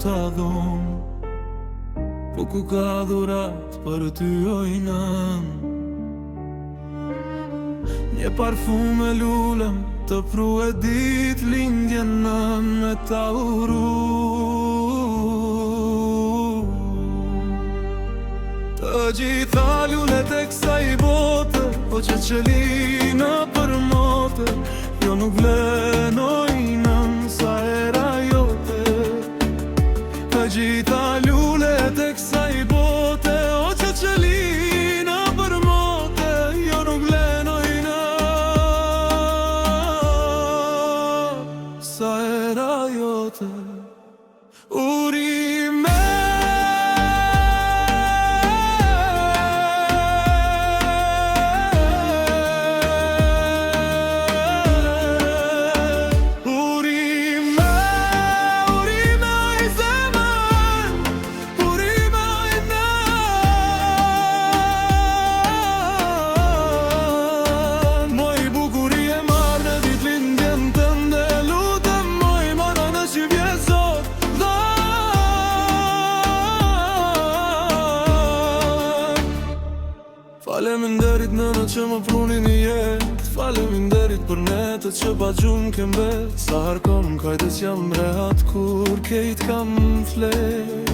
ta dhon, po ku ka dhurat për ty ojnën. Një parfum e lullëm të pru e dit lindjen nën me ta uru. Të gjitha lullet e kësaj bote, po që qelina për mote, jo nuk vlen ojnën sa era jote. Të gjitha lullet e kësaj bote, o që qelina për mote, jo nuk vlen ojnën sa era jote. Urime Faleminderit nëna që më pruni një jetë, faleminderit për netët që pa gjumë kem bet. Sa harkon kajtës jam rehat kur kejt kam flet.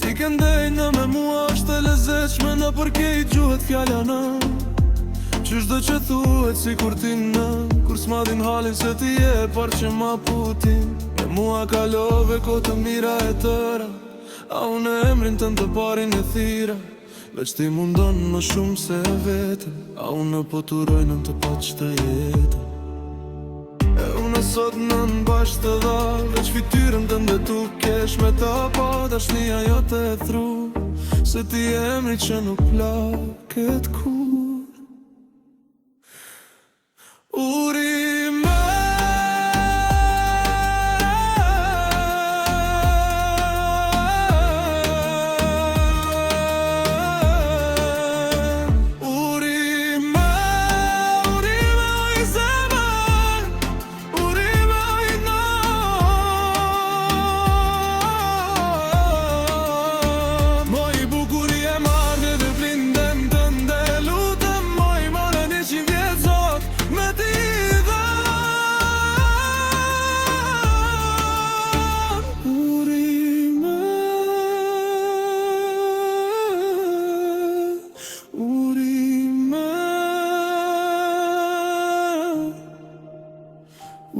Ti ke ndejt në me mua është e lezeqme, në për kejt gjuhet fjalla në. Qysh do që thuhet si kur ti në, kur s'madin halin se ti je par që ma putin. Me mua kalove kotë mira e tëra, a unë emrin tënë të parin e thira. Veç ti mundon më shumë se vetëm, a unë po t'urojnën të pa që të jetën. E unë sot nën bashkë të dha, veç fityrën të ndetu kesh me ta pa dashnia jo të thru, se ti emri që nuk plaket kur. Urime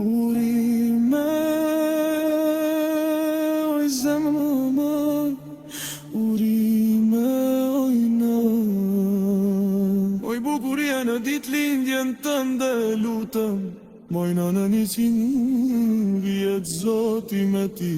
Urime, oj zemër, urime, oj në. Oj bukuria në dit lindjen tënde lutëm, mojna në 100 vjet zoti me ti.